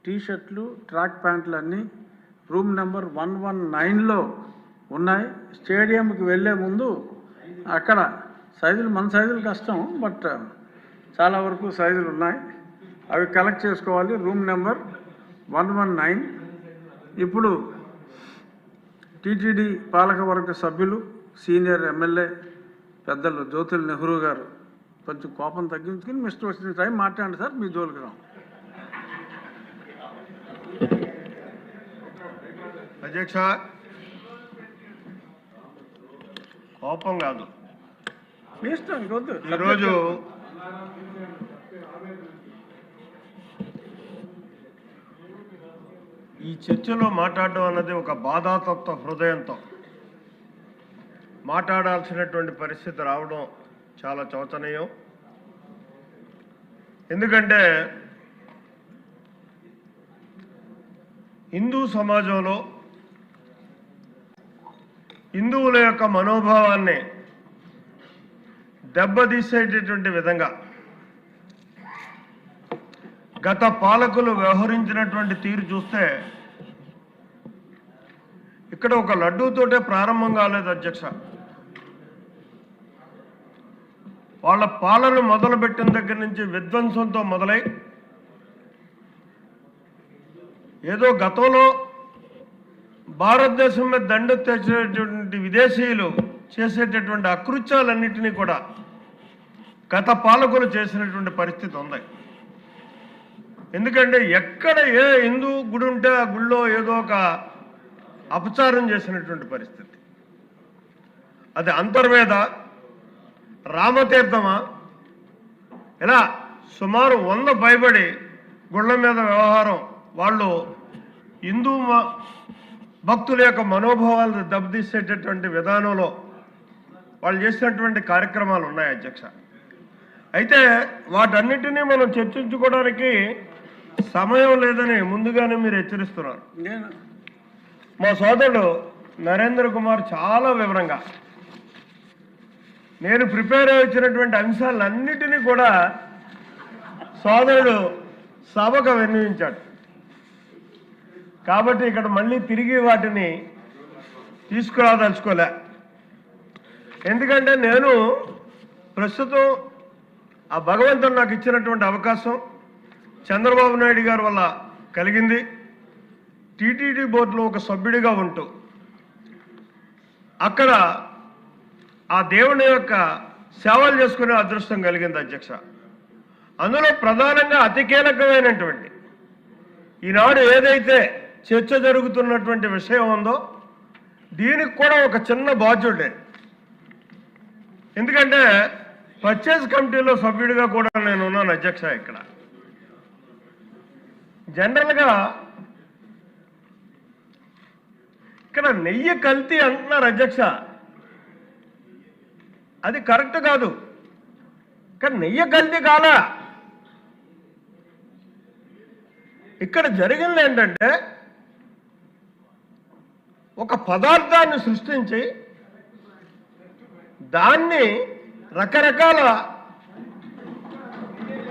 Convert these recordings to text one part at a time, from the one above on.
టీషర్ట్లు track ప్యాంట్లు అన్నీ room number 119లో ఉన్నాయి. స్టేడియంకి వెళ్ళే ముందు అక్కడ సైజులు మన సైజులు కష్టం, బట్ చాలా వరకు సైజులు ఉన్నాయి, అవి కలెక్ట్ చేసుకోవాలి. Room number 119. ఇప్పుడు టీటీడీ పాలకవర్గ సభ్యులు సీనియర్ ఎమ్మెల్యే పెద్దలు జ్యోతుల నెహ్రూ గారు కొంచెం కోపం తగ్గించుకుని మిస్టర్ వచ్చిన టైం మాట్లాడండి సార్, మీ జోలికి రాం. అధ్యక్ష, కోపం కాదు, మీ ఇష్టం. ఇంకొద్దు. ఈరోజు ఈ చర్చలో మాట్లాడడం అన్నది ఒక బాధాతత్వ హృదయంతో మాట్లాడాల్సినటువంటి పరిస్థితి రావడం చాలా శోచనీయం. ఎందుకంటే హిందూ సమాజంలో హిందువుల యొక్క మనోభావాన్ని దెబ్బతీసేటటువంటి విధంగా గత పాలకులు వ్యవహరించినటువంటి తీరు చూస్తే ఇక్కడ ఒక లడ్డూతోటే ప్రారంభం కాలేదు అధ్యక్ష. వాళ్ళ పాలన మొదలుపెట్టిన దగ్గర నుంచి విధ్వంసంతో మొదలై ఏదో గతంలో భారతదేశం మీద దండు తెచ్చేటువంటి విదేశీయులు చేసేటటువంటి అకృత్యాలన్నింటినీ కూడా గత పాలకులు చేసినటువంటి పరిస్థితి ఉంది. ఎందుకంటే ఎక్కడ ఏ హిందూ గుడి ఉంటే ఆ గుళ్ళో ఏదో ఒక అపచారం చేసినటువంటి పరిస్థితి. అది అంతర్వేద, రామతీర్థమా, ఇలా సుమారు 100 పైబడి గుళ్ళ మీద వ్యవహారం వాళ్ళు హిందూ భక్తుల యొక్క మనోభావాలను దెబ్బతీసేటటువంటి విధానంలో వాళ్ళు చేసినటువంటి కార్యక్రమాలు ఉన్నాయి అధ్యక్ష. అయితే వాటన్నిటినీ మనం చర్చించుకోవడానికి సమయం లేదని ముందుగానే మీరు హెచ్చరిస్తున్నారు. మా సోదరుడు నరేంద్ర కుమార్ చాలా వివరంగా నేను ప్రిపేర్ అయి వచ్చినటువంటి అంశాలన్నిటినీ కూడా సోదరుడు సభకు విన్నవించాడు. కాబట్టి ఇక్కడ మళ్ళీ తిరిగి వాటిని తీసుకురాదలుచుకోలే. ఎందుకంటే నేను ప్రస్తుతం ఆ భగవంతుడు నాకు ఇచ్చినటువంటి అవకాశం చంద్రబాబు నాయుడు గారి వల్ల కలిగింది. టీటీడీ బోర్డులో ఒక సభ్యుడిగా ఉంటూ అక్కడ ఆ దేవుని యొక్క సేవలు చేసుకునే అదృష్టం కలిగింది అధ్యక్ష. అందులో ప్రధానంగా అతి కీలకమైనటువంటి ఈనాడు ఏదైతే చర్చ జరుగుతున్నటువంటి విషయం ఉందో దీనికి కూడా ఒక చిన్న బాధ్యుడే. ఎందుకంటే పర్చేజ్ కమిటీలో సభ్యుడిగా కూడా నేను ఉన్నాను అధ్యక్ష. ఇక్కడ జనరల్గా ఇక్కడ నెయ్యి కల్తీ అంటున్నారు అధ్యక్ష, అది కరెక్ట్ కాదు. కానీ నెయ్యి కల్తీ కాలా. ఇక్కడ జరిగింది ఏంటంటే ఒక పదార్థాన్ని సృష్టించి దాన్ని రకరకాల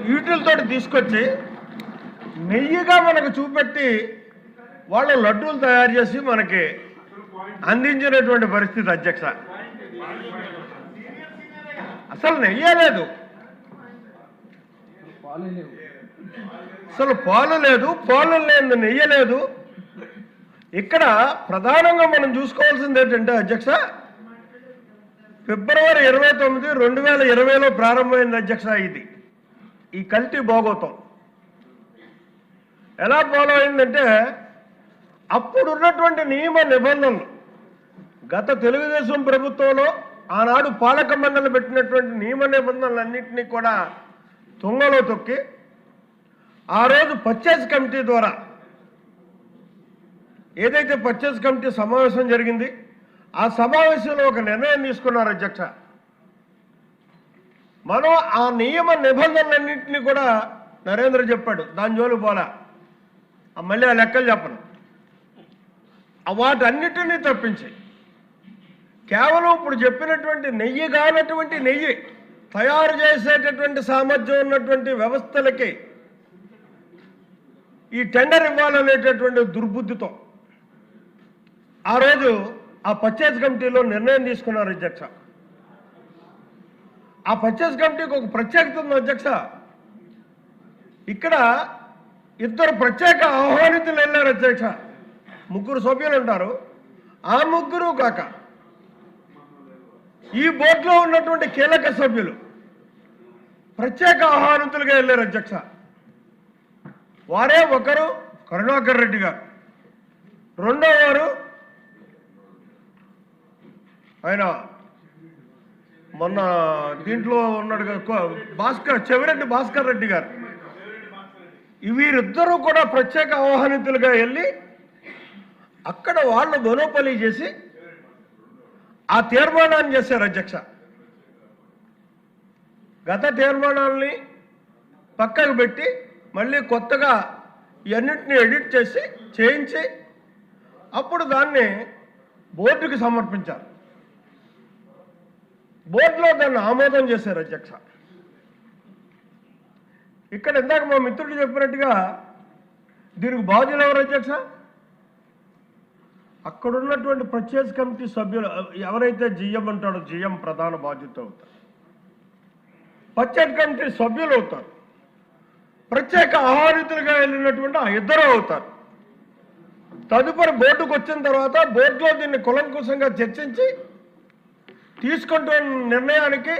వీటిలతో తీసుకొచ్చి నెయ్యిగా మనకు చూపెట్టి వాళ్ళు లడ్డూలు తయారు చేసి మనకి అందించినటువంటి పరిస్థితి అధ్యక్ష. అసలు నెయ్యే లేదు, అసలు పాలు లేదు, పాలు లేదు, నెయ్యి లేదు. ఇక్కడ ప్రధానంగా మనం చూసుకోవాల్సింది ఏంటంటే అధ్యక్ష, ఫిబ్రవరి 29, 2020లో ప్రారంభమైంది అధ్యక్ష. ఈ కల్తీ భోగోతం ఎలా ఫాలో అయిందంటే అప్పుడున్నటువంటి నియమ నిబంధనలు గత తెలుగుదేశం ప్రభుత్వంలో ఆనాడు పాలక మండలి పెట్టినటువంటి నియమ నిబంధనలన్నింటినీ కూడా తుంగలో తొక్కి ఆ రోజు పర్చేజ్ కమిటీ ద్వారా ఏదైతే పర్చేజ్ కమిటీ సమావేశం జరిగింది ఆ సమావేశంలో ఒక నిర్ణయం తీసుకున్నారు అధ్యక్ష. మనం ఆ నియమ నిబంధనలన్నింటినీ కూడా నరేంద్ర చెప్పాడు, దాని జోలు పోలా, మళ్ళీ ఆ లెక్కలు చెప్పను. వాటన్నిటినీ తప్పించి కేవలం ఇప్పుడు చెప్పినటువంటి నెయ్యి కానటువంటి నెయ్యి తయారు చేసేటటువంటి సామర్థ్యం ఉన్నటువంటి వ్యవస్థలకి ఈ టెండర్ ఇవ్వాలనేటటువంటి దుర్బుద్ధితో ఆ రోజు ఆ పర్చేజ్ కమిటీలో నిర్ణయం తీసుకున్నారు అధ్యక్ష. ఆ పర్చేజ్ కమిటీకి ఒక ప్రత్యేకత ఉంది అధ్యక్ష. ఇక్కడ ఇద్దరు ప్రత్యేక ఆహ్వానితులు వెళ్ళారు అధ్యక్ష. 3 సభ్యులు ఉంటారు. ఆ 3 కాక ఈ బోర్డులో ఉన్నటువంటి కీలక సభ్యులు ప్రత్యేక ఆహ్వానితులుగా వెళ్ళారు అధ్యక్ష. వారే ఒకరు కరుణాకర్ రెడ్డి గారు, రెండో వారు ఆయన మొన్న దీంట్లో ఉన్నాడు చెవిరెడ్డి భాస్కర్ రెడ్డి గారు. వీరిద్దరూ కూడా ప్రత్యేక ఆహ్వానితులుగా వెళ్ళి అక్కడ వాళ్ళు మొనోపలి చేసి ఆ తీర్మానాన్ని చేశారు అధ్యక్ష. గత తీర్మానాల్ని పక్కకు పెట్టి మళ్ళీ కొత్తగా ఇవన్నింటినీ ఎడిట్ చేయించి అప్పుడు దాన్ని బోర్డుకి సమర్పించారు. బోర్డులో దాన్ని ఆమోదం చేశారు అధ్యక్ష. ఇక్కడ ఇందాక మా మిత్రుడు చెప్పినట్టుగా దీనికి బాధ్యులు ఎవరు అధ్యక్ష? అక్కడున్నటువంటి ప్రత్యేక కమిటీ సభ్యులు ఎవరైతే జిఎం అంటాడో జిఎం ప్రధాన బాధ్యత అవుతారు, ప్రత్యేక కమిటీ సభ్యులు అవుతారు, ప్రత్యేక ఆహ్వానితులుగా వెళ్ళినటువంటి ఆ ఇద్దరు అవుతారు. తదుపరి బోర్డుకు వచ్చిన తర్వాత బోర్డులో దీన్ని కులంకుశంగా చర్చించి తీసుకుంటున్న నిర్ణయానికి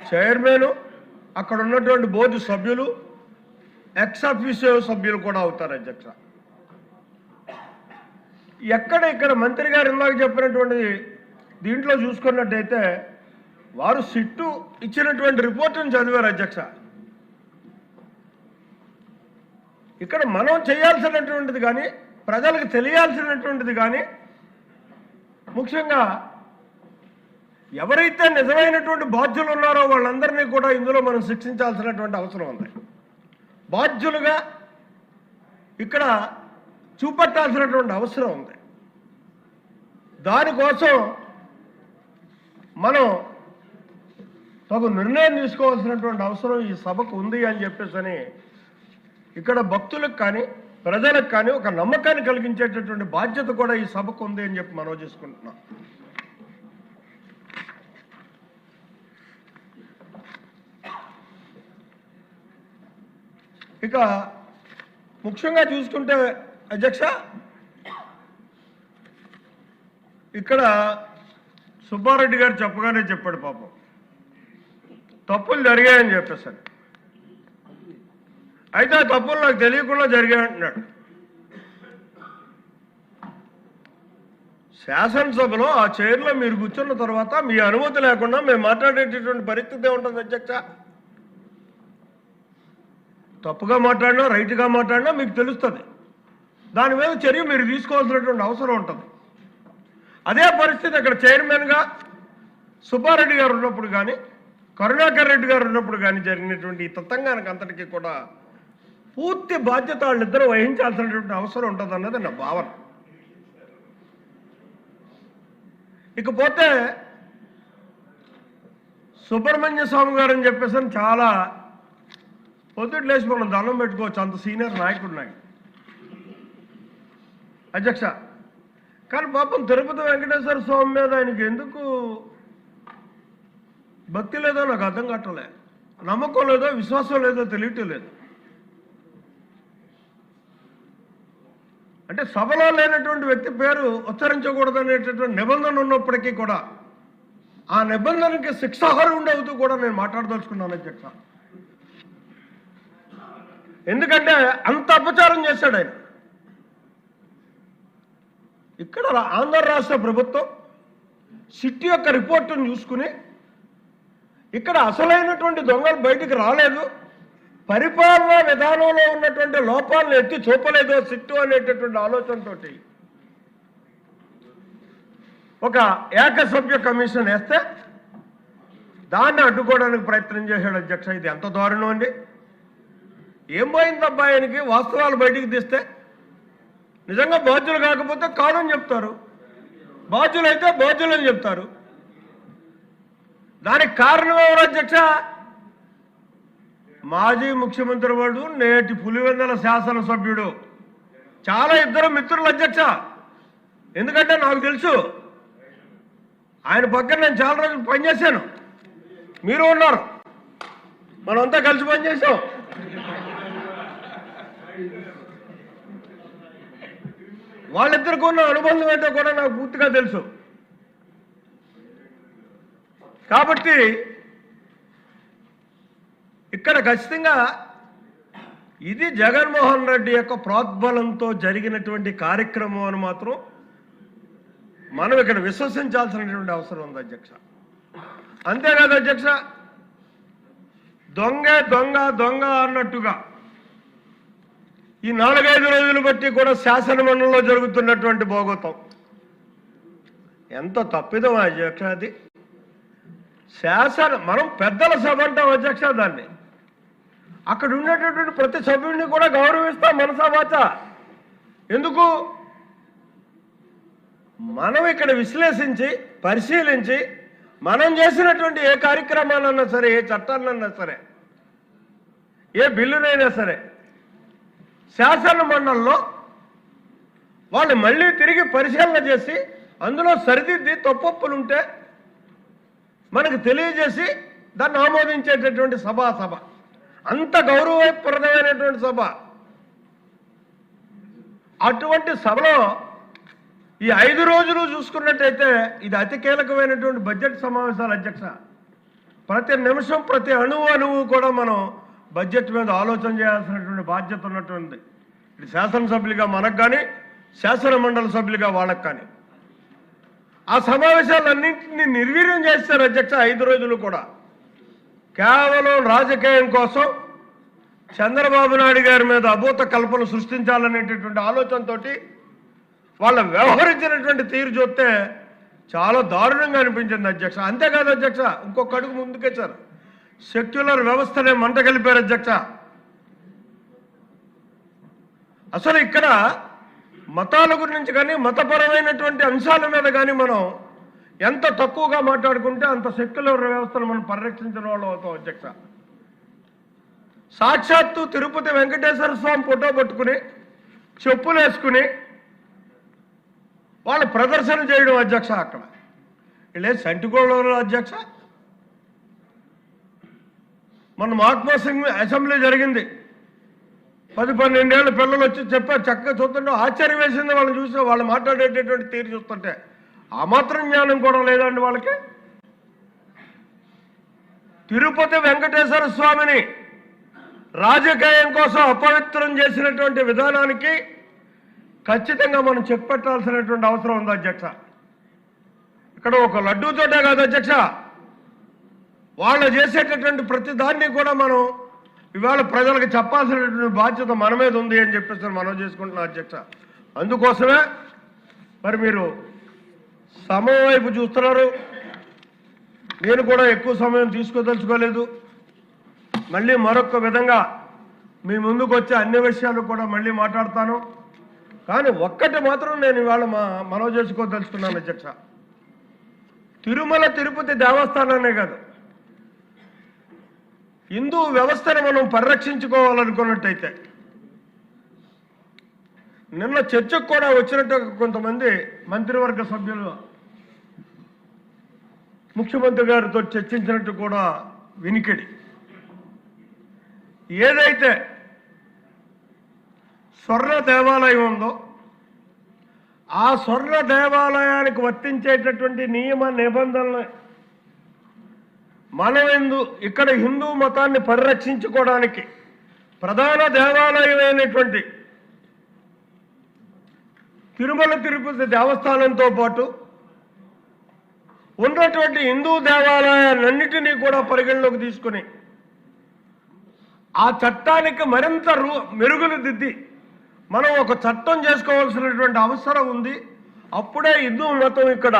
చైర్మన్, అక్కడ ఉన్నటువంటి బోర్డు సభ్యులు, ఎక్స్ ఆఫీసియో సభ్యులు కూడా అవుతారు అధ్యక్ష. ఇక్కడ మంత్రి గారు ఇందాక చెప్పినటువంటి దీంట్లో చూసుకున్నట్టయితే వారు సిట్టు ఇచ్చినటువంటి రిపోర్టును చదివారు అధ్యక్ష. ఇక్కడ మనం చేయాల్సినటువంటిది కానీ ప్రజలకు తెలియాల్సినటువంటిది కానీ ముఖ్యంగా ఎవరైతే నిజమైనటువంటి బాధ్యులు ఉన్నారో వాళ్ళందరినీ కూడా ఇందులో మనం శిక్షించాల్సినటువంటి అవసరం ఉంది. బాధ్యులుగా ఇక్కడ చూపెట్టాల్సినటువంటి అవసరం ఉంది. దానికోసం మనం తగు నిర్ణయం తీసుకోవాల్సినటువంటి అవసరం ఈ సభకు ఉంది అని చెప్పేసి ఇక్కడ భక్తులకు కానీ ప్రజలకు కానీ ఒక నమ్మకాన్ని కలిగించేటటువంటి బాధ్యత కూడా ఈ సభకు ఉంది అని చెప్పి మనం చేసుకుంటున్నాం. ఇక ముఖ్యంగా చూసుకుంటే అధ్యక్ష, ఇక్కడ సుబ్బారెడ్డి గారు చెప్పగానే చెప్పాడు పాపం తప్పులు జరిగాయని చెప్పేసాడు. అయితే ఆ తప్పులు నాకు తెలియకుండా జరిగాయంటున్నాడు. శాసనసభలో ఆ చైర్లో మీరు కూర్చున్న తర్వాత మీ అనుమతి లేకుండా మేము మాట్లాడేటటువంటి పరిస్థితి ఉంటుంది అధ్యక్ష. తప్పుగా మాట్లాడినా రైట్గా మాట్లాడినా మీకు తెలుస్తుంది. దాని మీద చర్య మీరు తీసుకోవాల్సినటువంటి అవసరం ఉంటుంది. అదే పరిస్థితి అక్కడ చైర్మన్గా సుబ్బారెడ్డి గారు ఉన్నప్పుడు కానీ కరుణాకర్ రెడ్డి గారు ఉన్నప్పుడు కానీ జరిగినటువంటి ఈ తతంగానికి అంతటికీ కూడా పూర్తి బాధ్యత వాళ్ళిద్దరూ వహించాల్సినటువంటి అవసరం ఉంటుంది అన్నది నా భావన. ఇకపోతే సుబ్రహ్మణ్య స్వామి గారు అని చెప్పేసి చాలా పొద్దుట లేచి మనం దండం పెట్టుకోవచ్చు, అంత సీనియర్ నాయకుడు నాయకు అధ్యక్ష. కానీ పాపం తిరుపతి వెంకటేశ్వర స్వామి మీద ఆయనకి ఎందుకు భక్తి లేదో నాకు అర్థం కావట్లే, నమ్మకం లేదో విశ్వాసం లేదో తెలియటం లేదు. అంటే సభలో లేనటువంటి వ్యక్తి పేరు ఉచ్చరించకూడదు అనేటటువంటి నిబంధన ఉన్నప్పటికీ కూడా ఆ నిబంధనకి శిక్షార్హుడు అవుతూ కూడా నేను మాట్లాడదలుచుకున్నాను అధ్యక్ష. ఎందుకంటే అంత అపచారం చేశాడు ఆయన. ఇక్కడ ఆంధ్ర రాష్ట్ర ప్రభుత్వం సిట్ యొక్క రిపోర్టును చూసుకుని ఇక్కడ అసలైనటువంటి దొంగలు బయటికి రాలేదు, పరిపాలనా విధానంలో ఉన్నటువంటి లోపాలను ఎత్తి చూపలేదు సిట్టు అనేటటువంటి ఆలోచనతో ఒక ఏకసభ్య కమిషన్ వేస్తే దాన్ని అడ్డుకోవడానికి ప్రయత్నం చేశాడు అధ్యక్ష. ఇది ఎంత దారుణం అండి. ఏం పోయిందబ్బా ఆయనకి? వాస్తవాలు బయటికి తీస్తే నిజంగా బాధ్యులు కాకపోతే కాదని చెప్తారు, బాధ్యులైతే బాధ్యులని చెప్తారు. దానికి కారణం ఎవరు అధ్యక్ష? మాజీ ముఖ్యమంత్రి వాడు, నేటి పులివెందుల శాసనసభ్యుడు, చాలా ఇద్దరు మిత్రులు అధ్యక్ష. ఎందుకంటే నాకు తెలుసు, ఆయన పక్కన నేను చాలా రోజులు పనిచేశాను, మీరు ఉన్నారు, మనమంతా కలిసి పనిచేసాం. వాళ్ళిద్దరికి ఉన్న అనుబంధం ఏంటో కూడా నాకు పూర్తిగా తెలుసు. కాబట్టి ఇక్కడ ఖచ్చితంగా ఇది జగన్మోహన్ రెడ్డి యొక్క ప్రోద్బలంతో జరిగినటువంటి కార్యక్రమం అని మాత్రం మనం ఇక్కడ విశ్వసించాల్సినటువంటి అవసరం ఉంది అధ్యక్ష. అంతేకాదు అధ్యక్ష, దొంగ దొంగ దొంగ అన్నట్టుగా ఈ 4-5 రోజులు బట్టి కూడా శాసనమండలిలో జరుగుతున్నటువంటి భోగోతం ఎంత తప్పిదం అధ్యక్ష. అది మనం పెద్దల సభ అంటాం అధ్యక్ష. దాన్ని అక్కడ ఉండేటటువంటి ప్రతి సభ్యుడిని కూడా గౌరవిస్తాం మనసావాచ. ఎందుకు? మనం ఇక్కడ విశ్లేషించి పరిశీలించి మనం చేసినటువంటి ఏ కార్యక్రమాలన్నా సరే, ఏ చట్టాలన్నా సరే, ఏ బిల్లునైనా సరే శాసన మండలిలో వాళ్ళు మళ్ళీ తిరిగి పరిశీలన చేసి అందులో సరిదిద్ది తప్పొప్పులుంటే మనకు తెలియజేసి దాన్ని ఆమోదించేటటువంటి సభ. అంత గౌరవప్రదమైనటువంటి సభ. అటువంటి సభలో ఈ 5 రోజులు చూసుకున్నట్టయితే ఇది అతి కీలకమైనటువంటి బడ్జెట్ సమావేశాలు అధ్యక్ష. ప్రతి నిమిషం ప్రతి అణువు కూడా మనం బడ్జెట్ మీద ఆలోచన చేయాల్సినటువంటి బాధ్యత ఉన్నటువంటి ఇది శాసనసభ్యులుగా మనకు కానీ, శాసన మండలి సభ్యులుగా వాళ్ళకు కానీ. ఆ సమావేశాలన్నింటినీ నిర్వీర్యం చేస్తారు అధ్యక్ష. 5 రోజులు కూడా కేవలం రాజకీయం కోసం చంద్రబాబు నాయుడు గారి మీద అభూత కల్పన సృష్టించాలనేటటువంటి ఆలోచనతో వాళ్ళ వ్యవహరించినటువంటి తీరు చూస్తే చాలా దారుణంగా అనిపించింది అధ్యక్ష. అంతేకాదు అధ్యక్ష, ఇంకొక అడుగు ముందుకేశారు. సెక్యులర్ వ్యవస్థనే మంట కలిపారు అధ్యక్ష. అసలు ఇక్కడ మతాల గురించి కానీ, మతపరమైనటువంటి అంశాల మీద కానీ మనం ఎంత తక్కువగా మాట్లాడుకుంటే అంత సెక్యులర్ వ్యవస్థను మనం పరిరక్షించిన వాళ్ళు అవుతాం అధ్యక్ష. సాక్షాత్తు తిరుపతి వెంకటేశ్వర స్వామి ఫోటో పట్టుకుని చెప్పులు వేసుకుని వాళ్ళు ప్రదర్శన చేయడం అధ్యక్ష. అక్కడ వీళ్ళే సంటిగోళ్ళ అధ్యక్ష. మన మహాత్మా సింగ్ అసెంబ్లీ జరిగింది. 10-12 ఏళ్ళ పిల్లలు వచ్చి చెప్పారు, చక్కగా చూస్తుంటే ఆశ్చర్యం వేసింది వాళ్ళని చూసి. వాళ్ళు మాట్లాడేటటువంటి తీరు చూస్తుంటే ఆ మాత్రం జ్ఞానం కూడా లేదండి వాళ్ళకి. తిరుపతి వెంకటేశ్వర స్వామిని రాజకీయం కోసం అపవిత్రం చేసినటువంటి విధానానికి ఖచ్చితంగా మనం చెక్ పెట్టాల్సినటువంటి అవసరం ఉంది అధ్యక్ష. ఇక్కడ ఒక లడ్డూ తోటే కాదు అధ్యక్ష, వాళ్ళు చేసేటటువంటి ప్రతి దాన్ని కూడా మనం ఇవాళ ప్రజలకు చెప్పాల్సినటువంటి బాధ్యత మన మీద ఉంది అని చెప్పేసి మనం చేసుకుంటున్నాం అధ్యక్ష. అందుకోసమే మరి మీరు సమయం వైపు చూస్తున్నారు. నేను కూడా ఎక్కువ సమయం తీసుకోదలుచుకోలేదు. మళ్ళీ మరొక విధంగా మీ ముందుకు వచ్చే అన్ని విషయాలు కూడా మళ్ళీ మాట్లాడతాను. కానీ ఒక్కటి మాత్రం నేను ఇవాళ మనవి చేసుకోదలుచుకున్నాను అధ్యక్ష. తిరుమల తిరుపతి దేవస్థానాన్నే కాదు, హిందూ వ్యవస్థను మనం పరిరక్షించుకోవాలనుకున్నట్టయితే నిన్న చర్చకు కూడా వచ్చినట్టు కొంతమంది మంత్రివర్గ సభ్యులు ముఖ్యమంత్రి గారితో చర్చించినట్టు కూడా వినికిడి. ఏదైతే స్వర్ణ దేవాలయం ఉందో ఆ స్వర్ణ దేవాలయానికి వర్తించేటటువంటి నియమ నిబంధనలు మనం ఇక్కడ హిందూ మతాన్ని పరిరక్షించుకోవడానికి ప్రధాన దేవాలయమైనటువంటి తిరుమల తిరుపతి దేవస్థానంతో పాటు ఉన్నటువంటి హిందూ దేవాలయాలన్నిటినీ కూడా పరిగణలోకి తీసుకుని ఆ చట్టానికి మరింత మెరుగులు దిద్ది మనం ఒక చట్టం చేసుకోవాల్సినటువంటి అవసరం ఉంది. అప్పుడే హిందూ మతం ఇక్కడ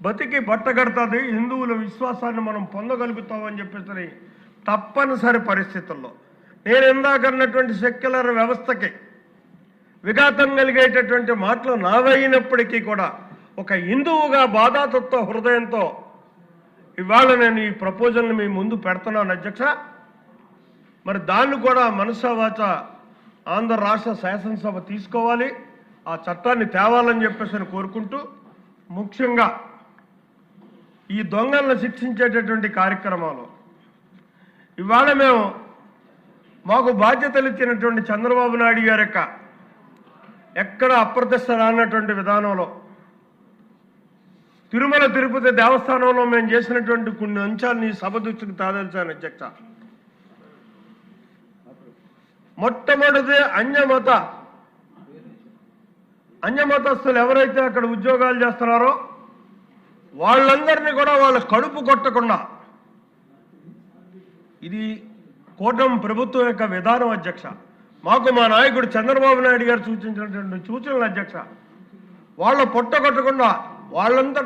బతికి బట్టగడుతుంది, హిందువుల విశ్వాసాన్ని మనం పొందగలుగుతామని చెప్పేసి తప్పనిసరి పరిస్థితుల్లో నేను ఇందాకన్నటువంటి సెక్యులర్ వ్యవస్థకి విఘాతం కలిగేటటువంటి మాటలు నావైనప్పటికీ కూడా ఒక హిందువుగా బాధాతత్వ హృదయంతో ఇవాళ నేను ఈ ప్రపోజల్ని మీ ముందు పెడుతున్నాను అధ్యక్ష. మరి దాన్ని కూడా మనసా వాచ ఆంధ్ర రాష్ట్ర శాసనసభ తీసుకోవాలి, ఆ చట్టాన్ని తేవాలని చెప్పేసి కోరుకుంటూ, ముఖ్యంగా ఈ దొంగలను శిక్షించేటటువంటి కార్యక్రమాలు ఇవాళ మేము మాకు బాధ్యతలు ఇచ్చినటువంటి చంద్రబాబు నాయుడు గారి యొక్క ఎక్కడ అప్రతిష్ట రానటువంటి విధానంలో తిరుమల తిరుపతి దేవస్థానంలో మేము చేసినటువంటి కొన్ని అంశాలను ఈ సభ దృష్టికి తాదాల్చాను అధ్యక్ష. మొట్టమొదటి అన్యమతస్తులు ఎవరైతే అక్కడ ఉద్యోగాలు చేస్తున్నారో వాళ్ళందరినీ కూడా వాళ్ళ కడుపు కొట్టకుండా, ఇది కూటమి ప్రభుత్వం యొక్క విధానం అధ్యక్ష. మాకు మా నాయకుడు చంద్రబాబు నాయుడు గారు సూచించినటువంటి సూచనలు అధ్యక్ష. వాళ్ళ పొట్ట కొట్టకుండా వాళ్ళంతా